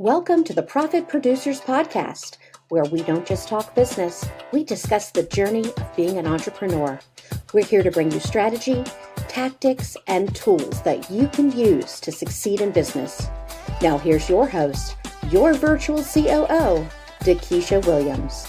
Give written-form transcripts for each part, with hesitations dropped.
Welcome to the Profit Producers Podcast, where we don't just talk business, we discuss the journey of being an entrepreneur. We're here to bring you strategy, tactics, and tools that you can use to succeed in business. Now here's your host, your virtual COO, Dakisha Williams.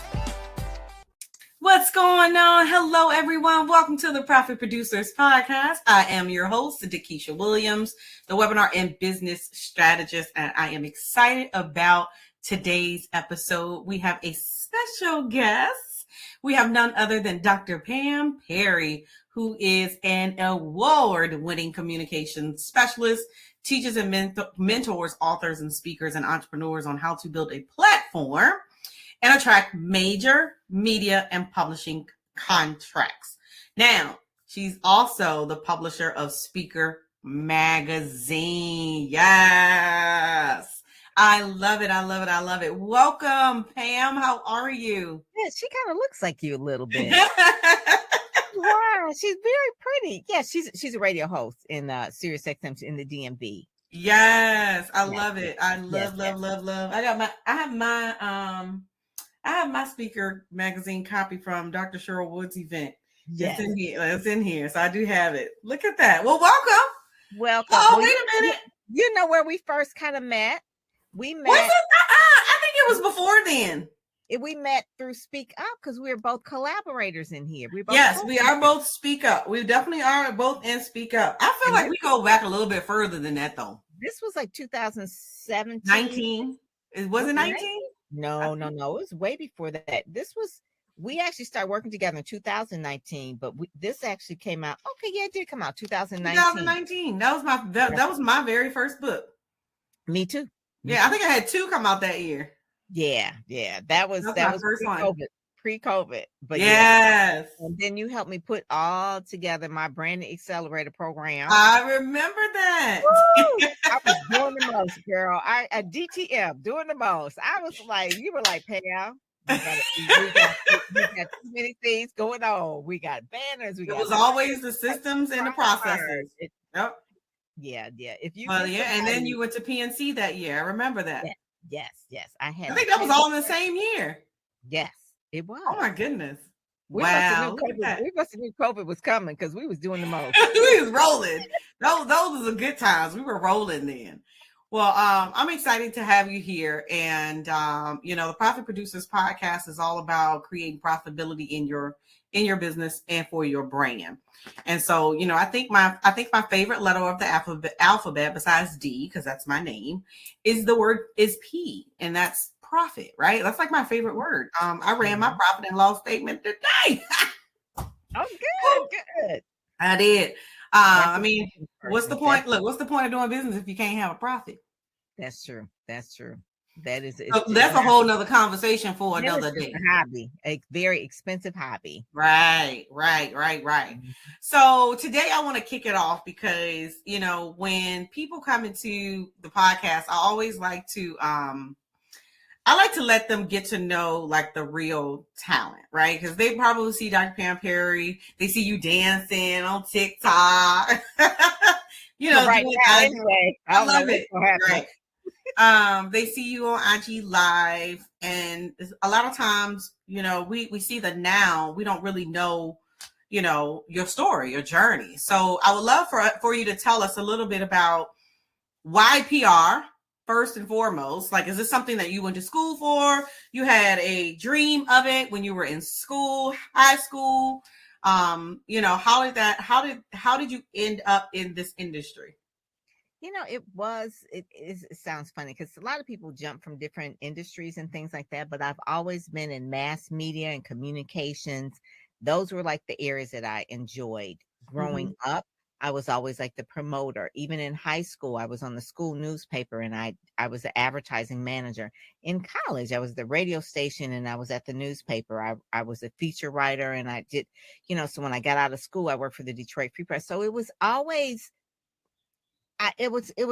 What's going on? Hello, everyone. Welcome to the Profit Producers Podcast. I am your host, Dakisha Williams, the webinar and business strategist, and I am excited about today's episode. We have a special guest. We have none other than Dr. Pam Perry, who is an award-winning communications specialist, teaches and mentors authors and speakers and entrepreneurs on how to build a platform and attract major media and publishing contracts. Now, she's also the publisher of Speaker Magazine. Yes. I love it. I love it. I love it. Welcome, Pam. How are you? Yeah, she kind of looks like you a little bit. Wow, she's very pretty. Yeah, she's a radio host in Sirius XM in the DMV. Yes, I love it. I love. I have my Speaker Magazine copy from Dr. Cheryl Wood's event. Yes. It's in here. So I do have it. Look at that. Well, welcome. Oh, wait a minute. You know where we first kind of met? We met. Was it? I think it was before then. We met through Speak Up because we were both collaborators in here. We are both Speak Up. We definitely are both in Speak Up. I feel like we go back a little bit further than that, though. This was like 2017. 19. Was it 19? No. It was way before that. We actually started working together in 2019, but this actually came out. Okay, yeah, it did come out 2019. 2019. That was my very first book. Me too. Yeah, I think I had 2 come out that year. Yeah. That was first pre-COVID. But yes. Yeah. And then you helped me put all together my branding accelerator program. I remember that. I was doing the most, girl. I DTM doing the most. I was like, you were like, Pam, we got too many things going on. We got banners. It was always the systems and the processes. Yep. Yeah. If you and then you went to PNC that year. I remember that. Yes. I think that was all in the same year. Yes, it was. Oh my goodness. We must have knew COVID was coming because we was doing the most. We was rolling. Those were the good times. We were rolling then. Well, I'm excited to have you here. And, the Profit Producers Podcast is all about creating profitability in your business and for your brand. And so, I think my favorite letter of the alphabet besides D, because that's my name, is P, and that's profit, right? That's like my favorite word. I ran my profit and loss statement today. Oh, good. I did. What's the point? Look, what's the point of doing business if you can't have a profit? That's true. That is. That's a whole nother conversation for another day. Hobby, a very expensive hobby. Right. Mm-hmm. So today I want to kick it off because when people come into the podcast, I always like to let them get to know like the real talent, right? Because they probably see Dr. Pam Perry, they see you dancing on TikTok. Right now, anyway, I love it. Right. They see you on IG Live, and a lot of times, we see the now. We don't really know, your story, your journey. So I would love for you to tell us a little bit about why PR. First and foremost, like, is this something that you went to school for? You had a dream of it when you were in school, high school. How did you end up in this industry? It sounds funny because a lot of people jump from different industries and things like that, but I've always been in mass media and communications. Those were like the areas that I enjoyed growing up. I was always like the promoter. Even in high school, I was on the school newspaper and I was the advertising manager. In college, I was the radio station and I was at the newspaper. I was a feature writer and I did, so when I got out of school, I worked for the Detroit Free Press. So it was always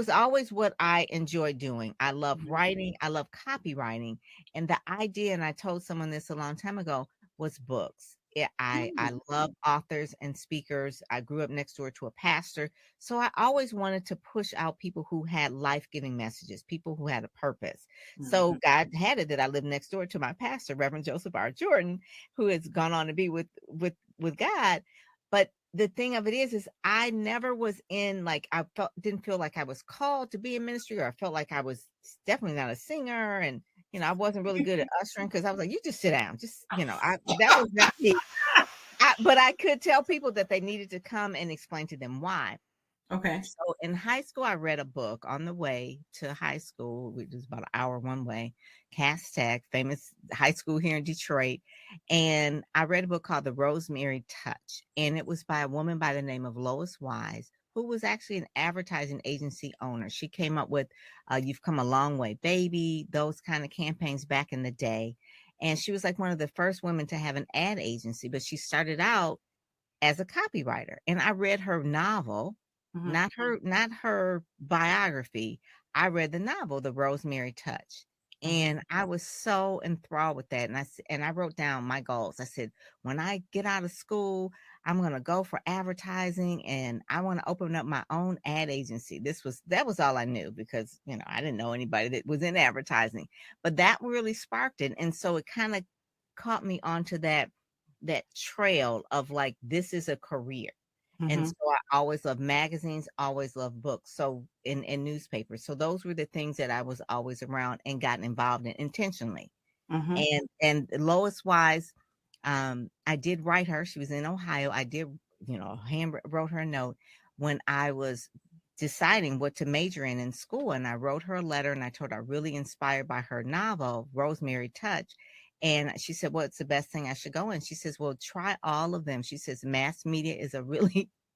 always what I enjoyed doing. I love writing. I love copywriting. And the idea, and I told someone this a long time ago, was books. I love authors and speakers. I grew up next door to a pastor. So I always wanted to push out people who had life-giving messages, people who had a purpose. So God had it that I lived next door to my pastor, Reverend Joseph R. Jordan, who has gone on to be with God. But the thing of it is I never was in, like, didn't feel like I was called to be in ministry, or I felt like I was definitely not a singer. And I wasn't really good at ushering, because I was like, you just sit down. Just, that was not me. But I could tell people that they needed to come and explain to them why. Okay. So in high school, I read a book on the way to high school, which is about an hour one way, Cass Tech, famous high school here in Detroit. And I read a book called The Rosemary Touch. And it was by a woman by the name of Lois Wise, who was actually an advertising agency owner. She came up with You've Come a Long Way, Baby, those kind of campaigns back in the day. And she was like one of the first women to have an ad agency, but she started out as a copywriter. And I read her novel, not her biography. I read the novel, The Rosemary Touch. And I was so enthralled with that. And I wrote down my goals. I said, when I get out of school, I'm going to go for advertising, and I want to open up my own ad agency. That was all I knew, because, I didn't know anybody that was in advertising, but that really sparked it. And so it kind of caught me onto that trail of, like, this is a career. And so I always loved magazines, always loved books. So in newspapers. So those were the things that I was always around and gotten involved in intentionally. And Lois Wise, I did write her. She was in Ohio. I did, wrote her a note when I was deciding what to major in school. And I wrote her a letter, and I told her I really inspired by her novel, Rosemary Touch. And she said, "What's the best thing I should go in?" She says, "Well, try all of them." She says, "Mass media is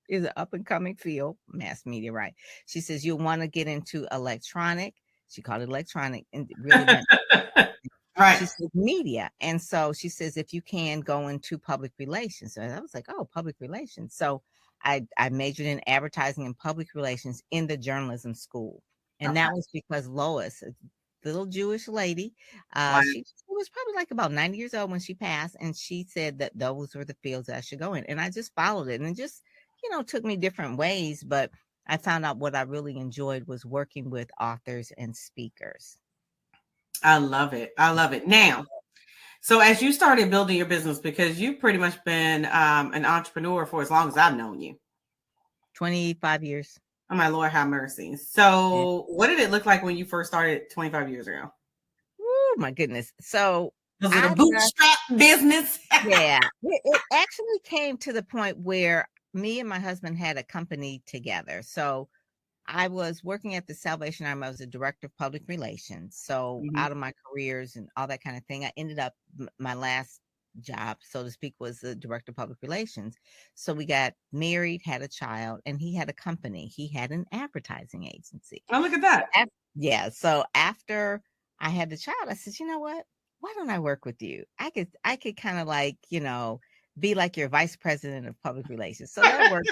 is an up and coming field." Mass media, right? She says, "You'll want to get into electronic." She called it electronic, and really meant Right. she said media. And so she says, if you can, go into public relations. So I was like, oh, public relations. So I majored in advertising and public relations in the journalism school. And that was because Lois, a little Jewish lady, she was probably like about 90 years old when she passed. And she said that those were the fields that I should go in. And I just followed it, and it just, took me different ways. But I found out what I really enjoyed was working with authors and speakers. I love it. I love it. Now, so as you started building your business, because you've pretty much been an entrepreneur for as long as I've known you. 25 years. Oh, my Lord, have mercy. So what did it look like when you first started 25 years ago? Oh, my goodness. So was it a bootstrap business? Yeah. It actually came to the point where me and my husband had a company together. So I was working at the Salvation Army. I was a director of public relations. So out of my careers and all that kind of thing, I ended up, my last job, so to speak, was the director of public relations. So we got married, had a child, and he had a company. He had an advertising agency. Oh, look at that. So after I had the child, I said, you know what? Why don't I work with you? I could kind of, like, be like your vice president of public relations. So that worked.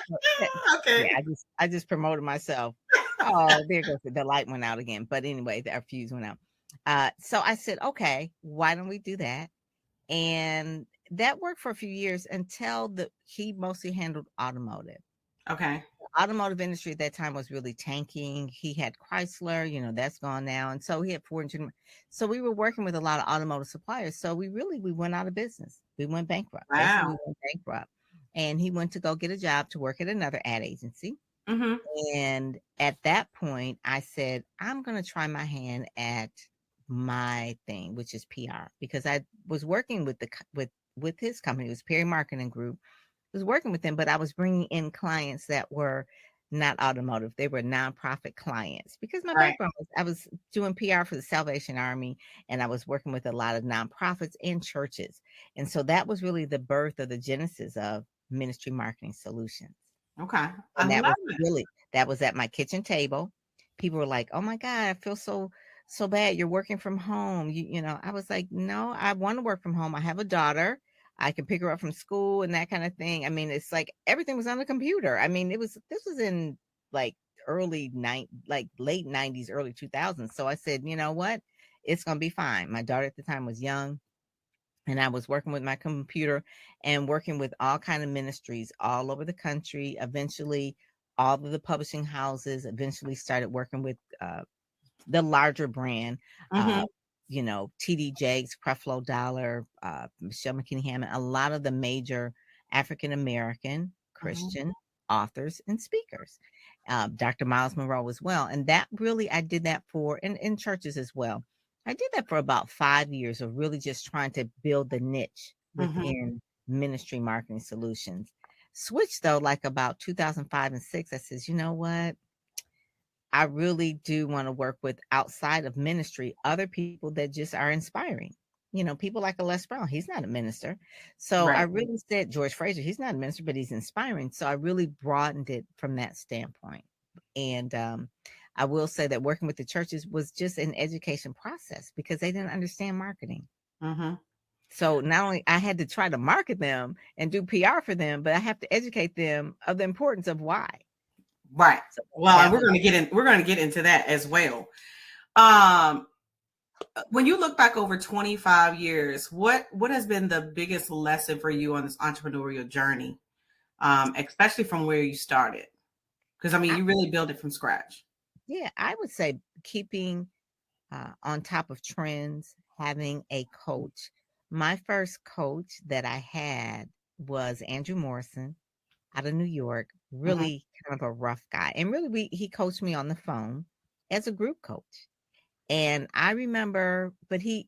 Okay. Yeah, I just promoted myself. Oh, there goes the light went out again. But anyway, our fuse went out. So I said, okay, why don't we do that? And that worked for a few years until he mostly handled automotive. Okay. The automotive industry at that time was really tanking. He had Chrysler, that's gone now. And so he had Ford. So we were working with a lot of automotive suppliers. So we went out of business. We went bankrupt. Wow. Basically, we went bankrupt. And he went to go get a job to work at another ad agency. And at that point, I said, I'm going to try my hand at my thing, which is PR, because I was working with with his company. It was Perry Marketing Group. I was working with them, but I was bringing in clients that were not automotive. They were nonprofit clients, because my background was, I was doing PR for the Salvation Army, and I was working with a lot of nonprofits and churches. And so that was really the birth of the genesis of Ministry Marketing Solutions. Okay. And that was at my kitchen table. People were like, oh my God, I feel so bad. You're working from home. I was like, no, I want to work from home. I have a daughter. I can pick her up from school and that kind of thing. I mean, it's like everything was on the computer. I mean, this was in like late 90s, early 2000s. So I said, you know what? It's going to be fine. My daughter at the time was young. and I was working with my computer and working with all kind of ministries all over the country. Eventually, all of the publishing houses eventually started working with the larger brand, Mm-hmm. TD Jakes, Creflo Dollar, Michelle McKinney Hammond, a lot of the major African American Mm-hmm. Christian authors and speakers, Dr. Miles Monroe as well. And that really, I did that for, and in churches as well. I did that for about 5 years of really just trying to build the niche Mm-hmm. within ministry marketing solutions. Switched though, like about 2005 and 6, I says, you know what? I really do want to work with outside of ministry, other people that just are inspiring. People like a Les Brown, he's not a minister. So I Right. really said George Fraser, he's not a minister, but he's inspiring. So I really broadened it from that standpoint. And I will say that working with the churches was just an education process because they didn't understand marketing. Mm-hmm. So not only I had to try to market them and do PR for them, but I have to educate them of the importance of why. Right. So Well, and that we're was going to get into that as well. When you look back over 25 years, what has been the biggest lesson for you on this entrepreneurial journey, especially from where you started? Because, I mean, you really built it from scratch. Yeah, I would say keeping on top of trends, having a coach. My first coach that I had was Andrew Morrison out of New York, Mm-hmm. really kind of a rough guy. And really, he coached me on the phone as a group coach. And I remember, but he,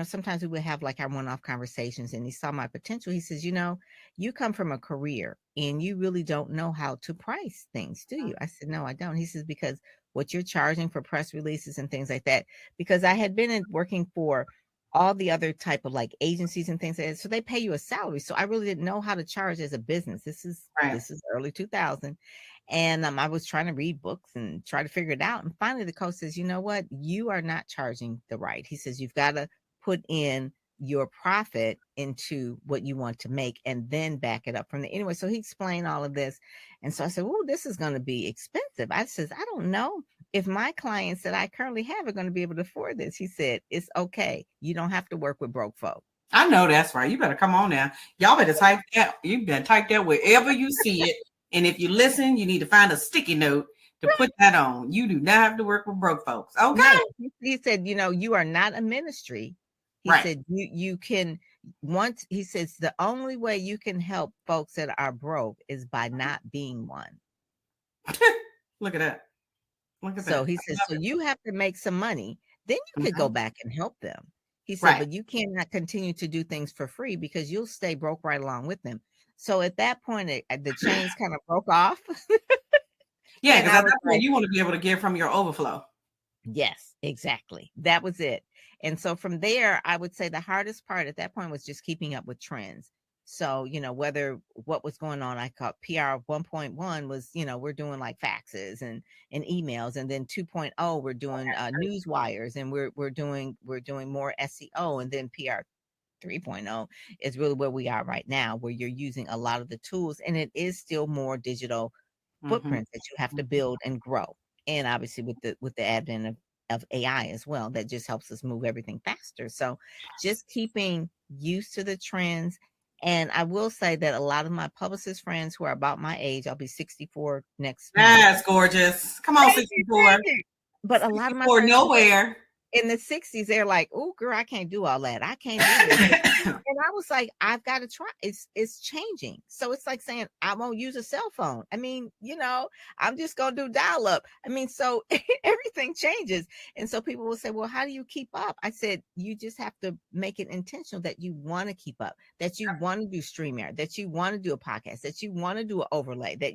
sometimes we would have like our one-off conversations and he saw my potential. He says, you come from a career and you really don't know how to price things, do you? I said, no, I don't. He says, because what you're charging for press releases and things like that, because I had been working for all the other type of like agencies and things like that. So they pay you a salary. So I really didn't know how to charge as a business. This Right. is early 2000. And I was trying to read books and try to figure it out. And finally, the coach says, you know what? You are not charging the right. He says, you've got to put in your profit into what you want to make and then back it up from there. Anyway, so he explained all of this. And so I said, oh, this is going to be expensive. I says, I don't know if my clients that I currently have are going to be able to afford this. He said, it's okay. You don't have to work with broke folk. I know that's right. You better come on now. Y'all better type that. You better type that wherever you see it. And if you listen, you need to find a sticky note to put that on. You do not have to work with broke folks. Okay. No, he said, you are not a ministry. He Right. said, you can he says, the only way you can help folks that are broke is by not being one. Look at that. Look at So that. he says, so you have to make some money. Then you could go back and help them. He said, Right. but you cannot continue to do things for free because you'll stay broke right along with them. So at that point, the chains kind of broke off. Yeah, And because I at was that point, like, you want to be able to give from your overflow. yes, exactly. That was it. And so from there, I would say the hardest part at that point was just keeping up with trends. So, whether what was going on, I called PR 1.1 was, we're doing like faxes and emails. And then 2.0, we're doing news wires and we're doing more SEO. And then PR 3.0 is really where we are right now, where you're using a lot of the tools and it is still more digital footprints that you have to build and grow. And obviously with the advent of AI as well, that just helps us move everything faster. So just keeping used to the trends. And I will say that a lot of my publicist friends who are about my age, I'll be 64 next month. That's gorgeous. Come on, 64. But a lot of my 64 friends nowhere. in the 60s, they're like, oh girl, I can't do all that. I can't do this. And I was like, I've got to try. It's changing. So it's like saying I won't use a cell phone. I mean, I'm just gonna do dial up. I mean, so everything changes. And so people will say, well, how do you keep up? I said, you just have to make it intentional that you want to keep up, that you want to do StreamYard, that you want to do a podcast, that you want to do an overlay, that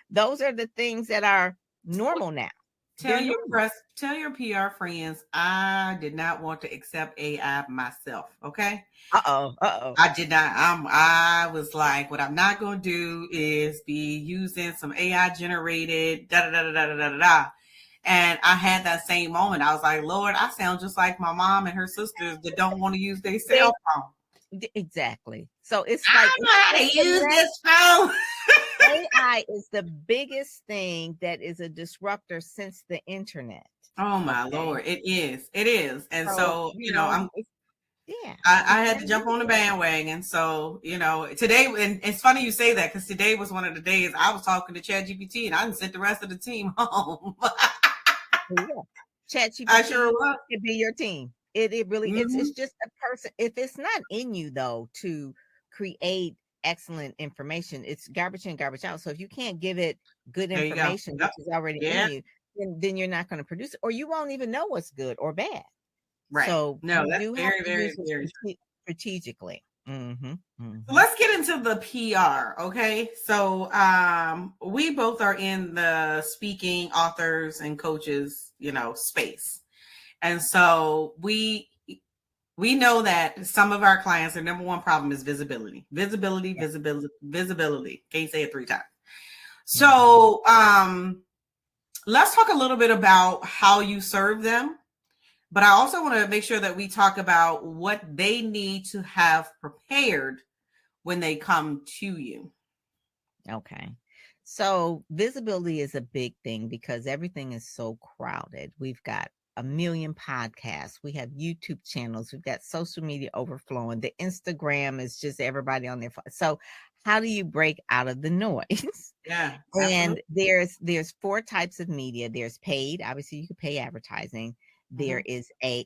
those are the things that are normal now. Tell your PR friends, I did not want to accept AI myself. Okay. I did not. I was like, what I'm not going to do is be using some AI generated da da da da da da da. And I had that same moment. I was like, Lord, I sound just like my mom and her sisters that don't want to use their cell phone. Exactly. So it's I like, don't know how to use this phone. AI is the biggest thing that is a disruptor since the internet. Oh my Lord, it is. And so Yeah. I had to jump on the bandwagon. So, today, and it's funny you say that because today was one of the days I was talking to ChatGPT and I didn't sent the rest of the team home. Yeah. I ChatGPT sure was. could be your team. It really it's Mhm. just a person. If it's not in you though to create excellent information, it's garbage in, garbage out. So if you can't give it good There you go. information, which Yep. is already in Yeah. you, then you're not going to produce it, or you won't even know what's good or bad. Right. So No, you that's do have very, to very, use it very true. strategically. So let's get into the PR. Okay. So we both are in the speaking, authors, and coaches, space. And so we know that some of our clients, their number one problem is visibility. Visibility, Yeah. visibility, visibility. Can't say it 3 times. Mhm. So let's talk a little bit about how you serve them. But I also want to make sure that we talk about what they need to have prepared when they come to you. Okay. So visibility is a big thing because everything is so crowded. We've got a million podcasts. We have YouTube channels. We've got social media overflowing. The Instagram is just everybody on their phone. So how do you break out of the noise? Yeah, And absolutely. there's 4 types of media. There's paid. Obviously, you can pay advertising. There Mm-hmm. is a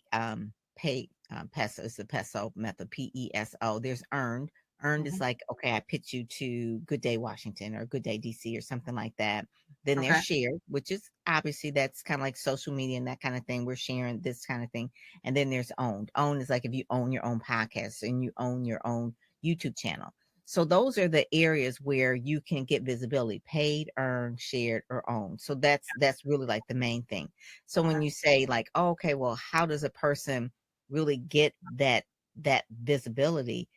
pay peso. It's the peso method. PESO. There's earned. Earned Mm-hmm. is like, okay, I pitch you to Good Day Washington or Good Day DC or something like that. Then there's Okay. shared, which is obviously that's kind of like social media and that kind of thing. We're sharing this kind of thing. And then there's owned. Owned is like if you own your own podcast and you own your own YouTube channel. So those are the areas where you can get visibility: paid, earned, shared, or owned. So that's really like the main thing. So when Okay. you say like, oh, okay, well, how does a person really get that visibility?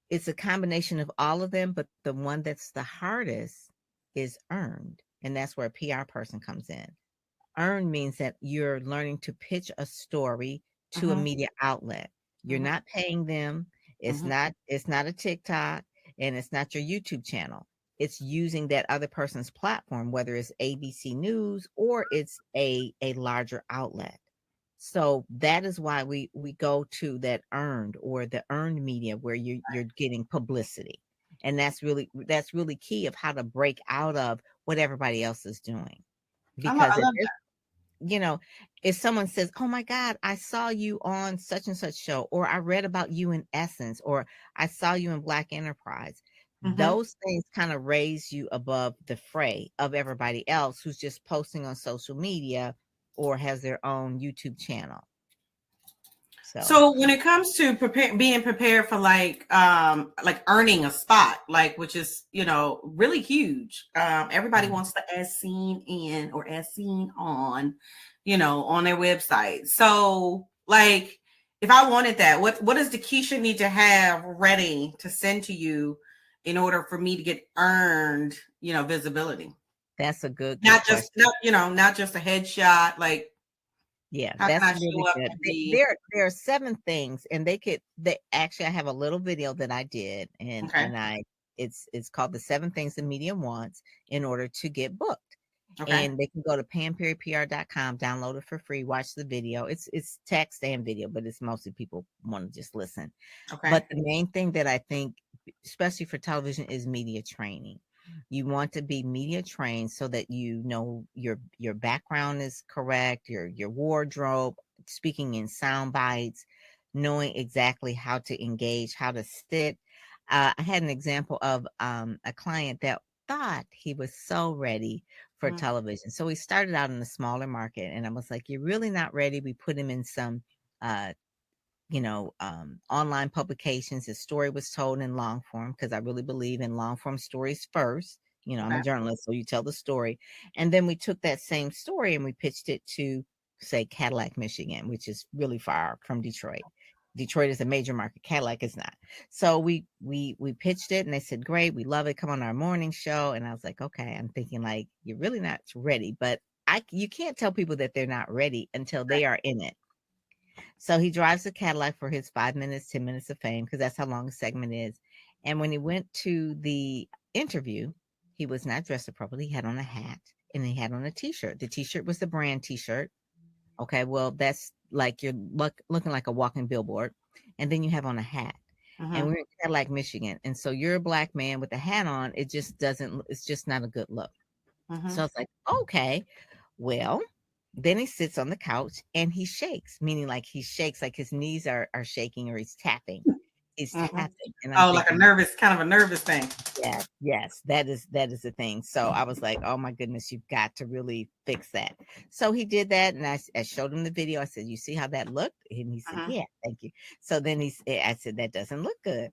It's a combination of all of them, but the one that's the hardest is earned. And that's where a PR person comes in. Earn means that you're learning to pitch a story to a Mm-hmm. media outlet. You're Mm-hmm. not paying them. It's Mm-hmm. not a TikTok and it's not your YouTube channel. It's using that other person's platform, whether it's ABC News or it's a larger outlet. So that is why we go to that earned or the earned media where you're getting publicity. And that's really key of how to break out of what everybody else is doing. I Because love you know, if someone says, "Oh my God, I saw you on such and such show," or "I read about you in Essence," or "I saw you in Black Enterprise," that. Mm-hmm. those things kind of raise you above the fray of everybody else who's just posting on social media or has their own YouTube channel. So, So when it comes to being prepared for like earning a spot, like which is really huge. Everybody mhm. wants to as seen in or as seen on, on their website. So like if I wanted that, what does the Keisha need to have ready to send to you in order for me to get earned, visibility? That's a good Not just question. not just a headshot. Like Yeah, how can that's I really show up good. and be There are 7 things, and they actually I have a little video that I did, and okay? it's called the 7 things the media wants in order to get booked. Okay. And they can go to panperrypr.com, download it for free, watch the video. It's text and video, but it's mostly people want to just listen. Okay. But the main thing that I think, especially for television, is media training. You want to be media trained so that you know your background is correct, your wardrobe, speaking in sound bites, knowing exactly how to engage, how to sit. I had an example of a client that thought he was so ready for Mhm. television. So he started out in a smaller market, and I was like, "You're really not ready." We put him in some uh, online publications. His story was told in long form because I really believe in long form stories first. I'm a Okay. journalist, so you tell the story. And then we took that same story and we pitched it to, say, Cadillac, Michigan, which is really far from Detroit. Detroit is a major market. Cadillac is not. So we pitched it and they said, "Great, we love it. Come on our morning show." And I was like, okay, I'm thinking like, you're really not ready, but you can't tell people that they're not ready until they are in it. So he drives the Cadillac for his 5 minutes, 10 minutes of fame, because that's how long a segment is. And when he went to the interview, he was not dressed appropriately. He had on a hat and he had on a t-shirt. The t-shirt was the brand t-shirt. Okay, well, that's like you're looking like a walking billboard. and then you have on a hat. And Mhm. we're in Cadillac, Michigan. And so you're a black man with a hat on. It just doesn't, it's just not a good look. So I Mhm. was like, okay, well, then he sits on the couch and he shakes, meaning like he shakes, like his knees are shaking or he's tapping. He's Mhm. tapping. And I'm Oh, like a thinking, nervous, kind of a nervous thing. yes, yes, that is the thing. So I was like, oh my goodness, you've got to really fix that. So he did that, and I showed him the video. I said, you see how that looked? And he said, Mhm. yeah, thank you. So then I said, that doesn't look good.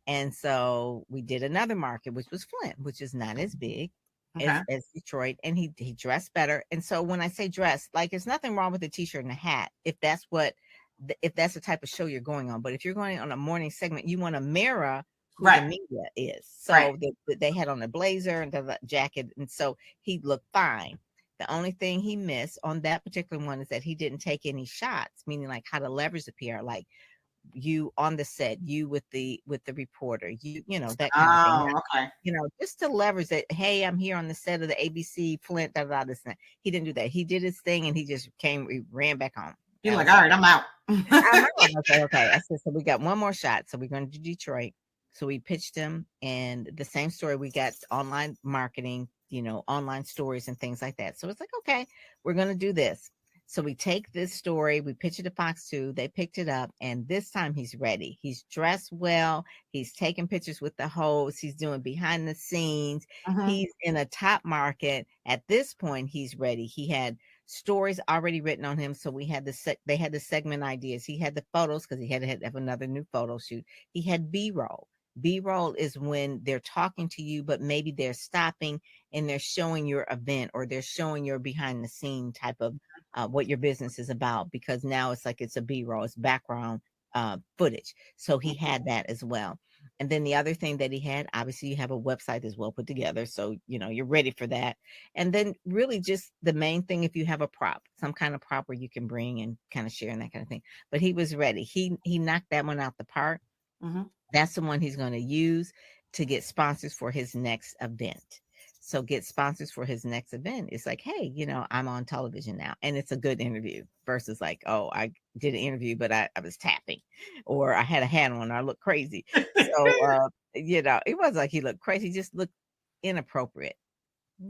And so we did another market, which was Flint, which is not as big Okay. as Detroit. And he dressed better. And so when I say dress, like there's nothing wrong with a t-shirt and a hat if that's the type of show you're going on. But if you're going on a morning segment, you want to mirror who the Right. media is. Right. So they had on a blazer and the jacket. And so he looked fine. The only thing he missed on that particular one is that he didn't take any shots, meaning like how to leverage the PR, like you on the set, you with the reporter, that kind of thing. Oh, okay. Just to leverage that, hey, I'm here on the set of the ABC Flint, da da this and that. He didn't do that. He did his thing and he ran back home. You're I like, was all like, right, I'm out. I'm out. I was like, okay. I said, so we got one more shot. So we're going to do Detroit. So we pitched him, and the same story. We got online marketing, online stories and things like that. So it's like, okay, we're going to do this. So we take this story, we pitch it to Fox 2. They picked it up, and this time he's ready. He's dressed well. He's taking pictures with the host. He's doing behind the scenes. Mhm. He's in a top market. At this point, he's ready. He had stories already written on him. So they had the segment ideas. He had the photos because he had to have another new photo shoot. He had B-roll. B-roll is when they're talking to you, but maybe they're stopping and they're showing your event or they're showing your behind the scene type of what your business is about, because now it's like it's a B-roll, it's background footage. So he had that as well. And then the other thing that he had, obviously, you have a website that's well put together. So, you're ready for that. And then really just the main thing, if you have a prop, some kind of prop where you can bring and kind of share and that kind of thing. But he was ready. He knocked that one out the park. Mhm. That's the one he's going to use to get sponsors for his next event. So get sponsors for his next event. It's like, hey, I'm on television now. And it's a good interview versus like, oh, I did an interview, but I was tapping or I had a hat on, or I looked crazy. So, it was like he looked crazy, he just looked inappropriate.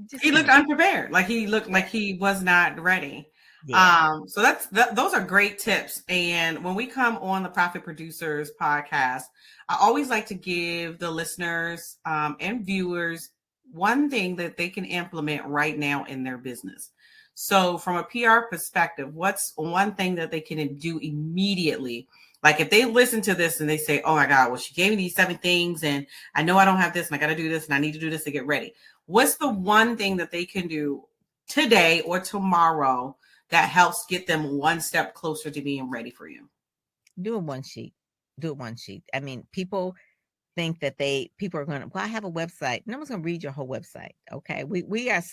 Just He looked inappropriate. unprepared. Like he looked Yeah. like he was not ready. Yeah. So those are great tips. And when we come on the Profit Producers podcast, I always like to give the listeners and viewers one thing that they can implement right now in their business. So from a PR perspective, what's one thing that they can do immediately? Like if they listen to this and they say, oh my God, well, she gave me these 7 things and I know I don't have this and I got to do this and I need to do this to get ready. What's the one thing that they can do today or tomorrow that helps get them one step closer to being ready for you? Do a one sheet. Do a one sheet. I mean, people think that people are going to, well, I have a website. No one's going to read your whole website. Okay. We are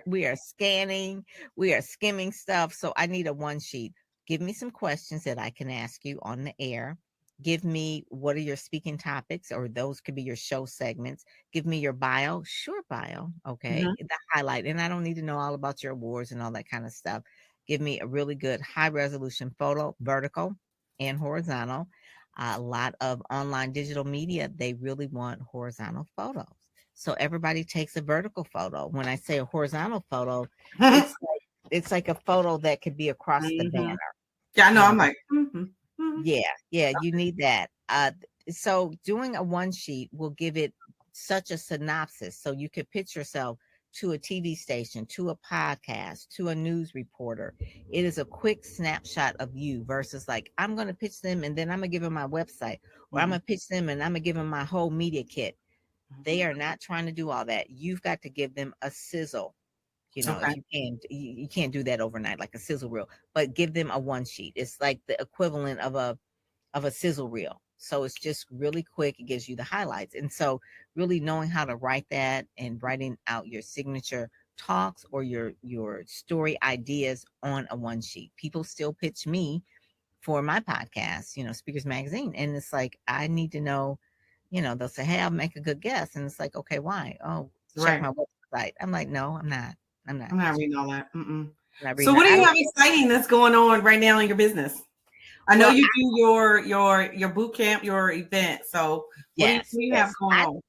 we are scanning, we are skimming stuff. So I need a one sheet. Give me some questions that I can ask you on the air. Give me what are your speaking topics, or those could be your show segments. Give me your bio, short bio. Okay. Mm-hmm. The highlight. And I don't need to know all about your awards and all that kind of stuff. Give me a really good high resolution photo, vertical and horizontal. A lot of online digital media, they really want horizontal photos. So everybody takes a vertical photo. When I say a horizontal photo, it's like a photo that could be across the Mm-hmm. banner. Yeah, I know. You I'm know, like, mm-hmm. yeah, you need that. So doing a one sheet will give it such a synopsis. So you could pitch yourself to a TV station, to a podcast, to a news reporter. It is a quick snapshot of you versus like, I'm going to pitch them and then I'm going to give them my website, or I'm going to pitch them and I'm going to give them my whole media kit. They are not trying to do all that. You've got to give them a sizzle. Okay. If you can't do that overnight, like a sizzle reel, but give them a one sheet. It's like the equivalent of a sizzle reel. So it's just really quick. It gives you the highlights. And so really knowing how to write that and writing out your signature talks or your story ideas on a one sheet. People still pitch me for my podcast, Speakers Magazine. And it's like, I need to know, they'll say, hey, I'll make a good guess. And it's like, okay, why? Oh, check Right. my website. I'm like, no, I'm not. I'm not I'm not pitching. reading all that. I'm not So reading what that. do I you don't have exciting that's going on right now in your business? I know Well, you do your boot camp, your event. So yes, what do you have yes. going on?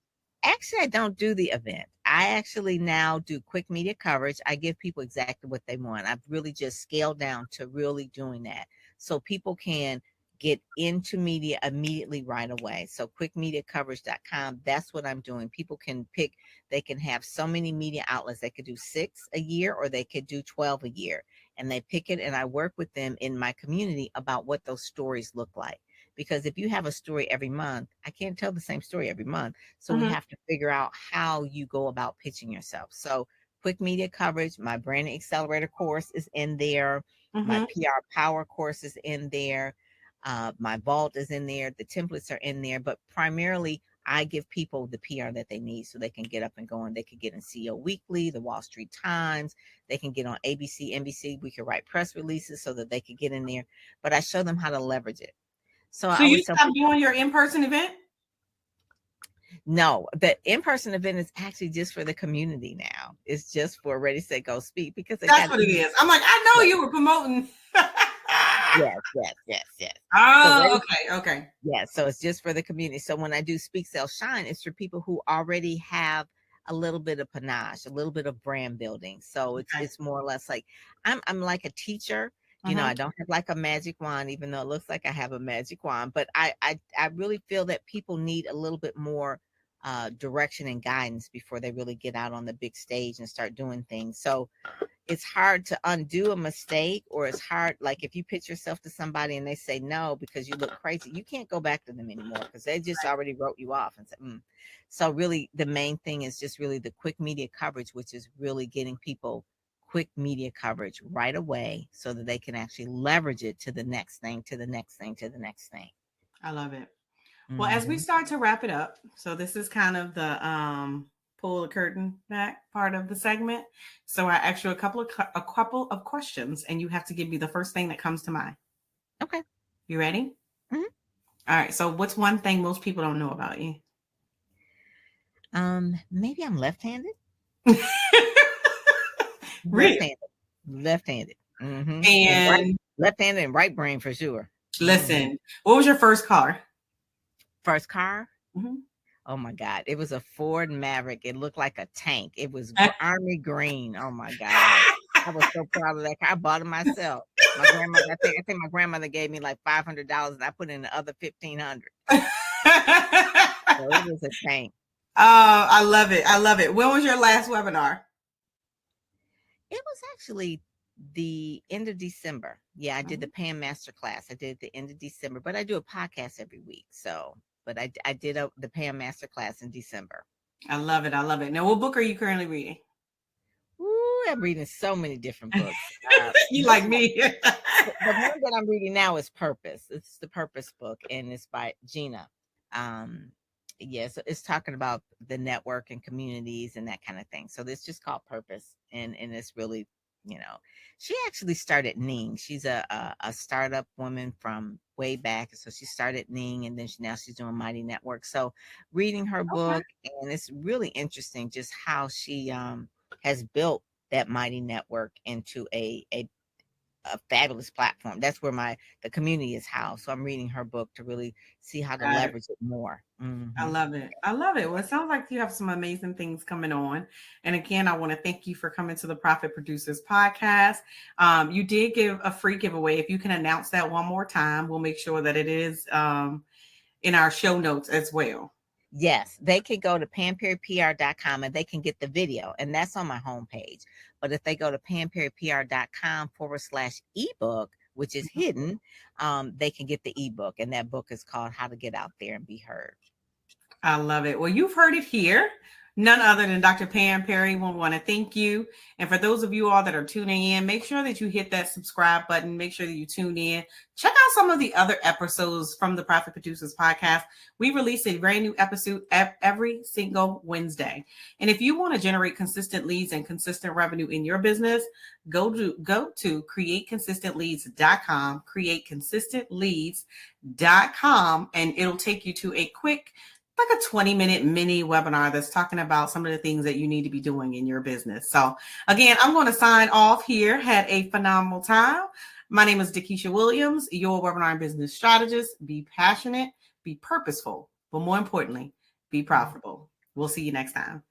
Actually, I don't do the event. I actually now do quick media coverage. I give people exactly what they want. I've really just scaled down to really doing that so people can get into media immediately right away. So quickmediacoverage.com, that's what I'm doing. People can pick, they can have so many media outlets. They could do 6 a year or they could do 12 a year. And they pick it and I work with them in my community about what those stories look like. Because if you have a story every month, I can't tell the same story every month. So we Mm-hmm. have to figure out how you go about pitching yourself. So quick media coverage, my branding accelerator course is in there. My Mm-hmm. PR power course is in there. My vault is in there. The templates are in there, but primarily I give people the PR that they need so they can get up and go, and they can get in CEO Weekly, the Wall Street Times. They can get on ABC, NBC. We can write press releases so that they can get in there, but I show them how to leverage it. So So I you always tell stopped people, doing your in-person event? no, the in-person event is actually just for the community now. It's just for Ready, Set, Go, Speak because they That's got what it is. I'm like, I know yes, you were promoting. yes. So Oh, Ready, okay. yes, so it's just for the community. So when I do Speak, Sell, Shine, it's for people who already have a little bit of panache, a little bit of brand building. So Okay. it's more or less like I'm like a teacher. You know, Mm-hmm. I don't have like a magic wand, even though it looks like I have a magic wand. But I really feel that people need a little bit more direction and guidance before they really get out on the big stage and start doing things. So it's hard to undo a mistake, or it's hard, like if you pitch yourself to somebody and they say no because you look crazy, you can't go back to them anymore because they just already wrote you off and said So really the main thing is just really the quick media coverage, which is really getting people quick media coverage right away so that they can actually leverage it to the next thing, to the next thing, to the next thing. I love it. Well, as we Mhm. start to wrap it up, so this is kind of the pull the curtain back part of the segment. So I asked you a couple of questions, and you have to give me the first thing that comes to mind. Okay. You ready? Mhm. All right. So what's one thing most people don't know about you? Maybe I'm left-handed. Really? Left-handed. Left-handed. And right, And left-handed and right brain for sure. listen, what was your first car? First car. Mm-hmm. Oh my God. It was a Ford Maverick. It looked like a tank. It was army green. Oh my God. I was so proud of that car. I bought it myself. My grandmother, I think my grandmother gave me like $500 and I put in the other 1,500. So it was a tank. I love it. I love it. When was your last webinar? It was actually the end of December. Yeah, I did the Pan Master class. I did at the end of December, but I do a podcast every week. So, but I did the Pan Master class in December. I love it. I love it. Now, what book are you currently reading? Ooh, I'm reading so many different books. You like me. The one that I'm reading now is Purpose. It's the Purpose book, and it's by Gina. Yes, it's talking about the network and communities and that kind of thing. So this just called Purpose, and it's really, she actually started Ning. She's a startup woman from way back, so she started Ning, and then now she's doing Mighty Network. So reading her book, and it's really interesting just how she has built that Mighty Network into a fabulous platform. That's where the community is housed. So I'm reading her book to really see how to leverage it more. I love it. I love it. Well, it sounds like you have some amazing things coming on. And again, I want to thank you for coming to the Profit Producers Podcast. You did give a free giveaway. If you can announce that one more time, we'll make sure that it is in our show notes as well. Yes, they can go to panperrypr.com and they can get the video, and that's on my homepage. But if they go to panperrypr.com/ebook, which is hidden, they can get the ebook, and that book is called How to Get Out There and Be Heard. I love it. Well, you've heard it here. None other than Dr. Pam Perry. We want to thank you. And for those of you all that are tuning in, make sure that you hit that subscribe button. Make sure that you tune in. Check out some of the other episodes from the Profit Producers Podcast. We release a brand new episode every single Wednesday. And if you want to generate consistent leads and consistent revenue in your business, go to createconsistentleads.com, createconsistentleads.com, and it'll take you to a quick like a 20-minute mini webinar that's talking about some of the things that you need to be doing in your business. So again, I'm going to sign off here. Had a phenomenal time. My name is Dakisha Williams, your webinar and business strategist. Be passionate, be purposeful, but more importantly, be profitable. We'll see you next time.